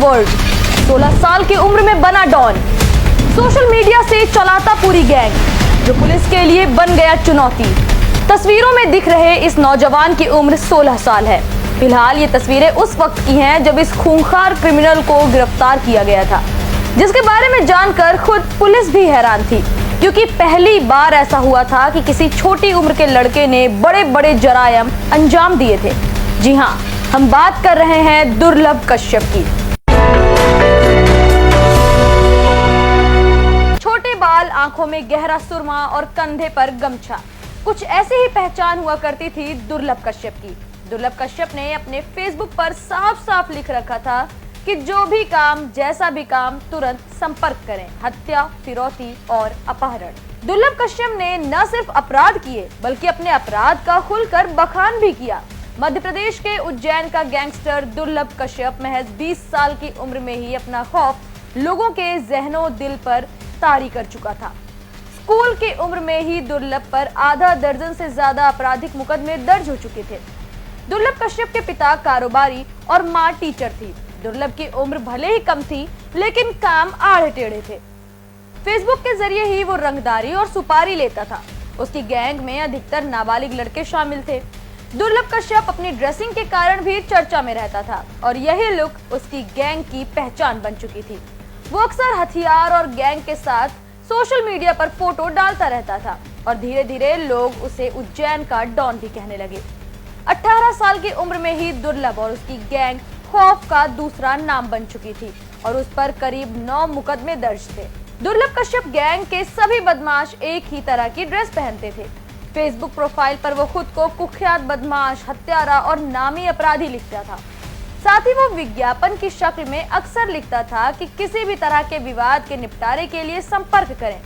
World. 16 साल की उम्र में बना डॉन, सोशल मीडिया से चलाता पूरी गैंग, जो पुलिस के लिए बन गया चुनौती। तस्वीरों में दिख रहे इस नौजवान की उम्र 16 साल है। फिलहाल ये तस्वीरें उस वक्त की हैं जब इस खूंखार क्रिमिनल को गिरफ्तार किया गया था, जिसके बारे में जानकर खुद पुलिस भी हैरान थी, क्योंकि पहली बार ऐसा हुआ था कि किसी छोटी उम्र के लड़के ने बड़े बड़े जरायम अंजाम दिए थे। जी हाँ, हम बात कर रहे हैं दुर्लभ कश्यप की। छोटे बाल, आंखों में गहरा सुरमा और कंधे पर गमछा, कुछ ऐसी ही पहचान हुआ करती थी दुर्लभ कश्यप की। दुर्लभ कश्यप ने अपने फेसबुक पर साफ साफ लिख रखा था कि जो भी काम, जैसा भी काम, तुरंत संपर्क करें, हत्या, फिरौती और अपहरण। दुर्लभ कश्यप ने न सिर्फ अपराध किए बल्कि अपने अपराध का खुलकर बखान भी किया। मध्य प्रदेश के उज्जैन का गैंगस्टर दुर्लभ कश्यप महज 20 साल की उम्र में ही अपना खौफ लोगों के जहनों दिल पर तारी कर चुका था। स्कूल की उम्र में ही दुर्लभ पर आधा दर्जन से ज्यादा आपराधिक मुकदमे दर्ज हो चुके थे। दुर्लभ कश्यप के पिता कारोबारी और मां टीचर थी। दुर्लभ की उम्र भले ही कम थी, लेकिन काम आड़े टेढ़े थे। फेसबुक के जरिए ही वो रंगदारी और सुपारी लेता था। उसकी गैंग में अधिकतर नाबालिग लड़के शामिल थे। दुर्लभ कश्यप अपनी ड्रेसिंग के कारण भी चर्चा में रहता था और यही लुक उसकी गैंग की पहचान बन चुकी थी। वो अक्सर हथियार और गैंग के साथ सोशल मीडिया पर फोटो डालता रहता था और धीरे धीरे लोग उसे उज्जैन का डॉन भी कहने लगे। 18 साल की उम्र में ही दुर्लभ और उसकी गैंग खौफ का दूसरा नाम बन चुकी थी और उस पर करीब 9 मुकदमे दर्ज थे। दुर्लभ कश्यप गैंग के सभी बदमाश एक ही तरह की ड्रेस पहनते थे। फेसबुक प्रोफाइल पर वो खुद को कुख्यात बदमाश, हत्यारा और नामी अपराधी लिखता था। साथ ही वो विज्ञापन की शक्ल में अक्सर लिखता था कि किसी भी तरह के विवाद के निपटारे के लिए संपर्क करें।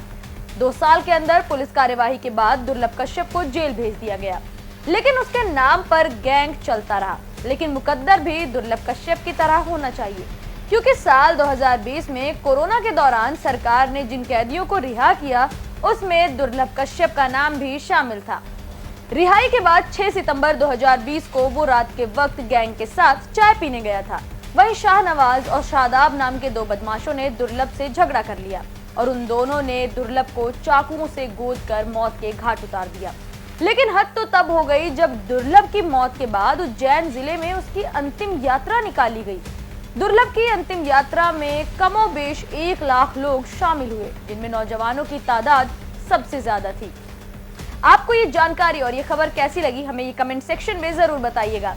2 साल के अंदर पुलिस कार्यवाही के बाद दुर्लभ कश्यप को जेल भेज दिया गया, लेकिन उसके नाम पर गैंग चलता रहा। लेकिन मुकद्दर भी दुर्लभ कश्यप की तरह होना चाहिए, क्योंकि साल 2020 में कोरोना के दौरान सरकार ने जिन कैदियों को रिहा किया, उसमें दुर्लभ कश्यप का नाम भी शामिल था। रिहाई के बाद 6 सितंबर 2020 को वो रात के वक्त गैंग के साथ चाय पीने गया था। वहीं शाहनवाज और शादाब नाम के 2 बदमाशों ने दुर्लभ से झगड़ा कर लिया और उन दोनों ने दुर्लभ को चाकुओं से गोदकर मौत के घाट उतार दिया। लेकिन हद तो तब हो गई जब दुर्लभ की मौत के बाद उज्जैन जिले में उसकी अंतिम यात्रा निकाली गई। दुर्लभ की अंतिम यात्रा में कमोबेश 1 लाख लोग शामिल हुए, जिनमें नौजवानों की तादाद सबसे ज्यादा थी। आपको ये जानकारी और ये खबर कैसी लगी, हमें ये कमेंट सेक्शन में जरूर बताइएगा।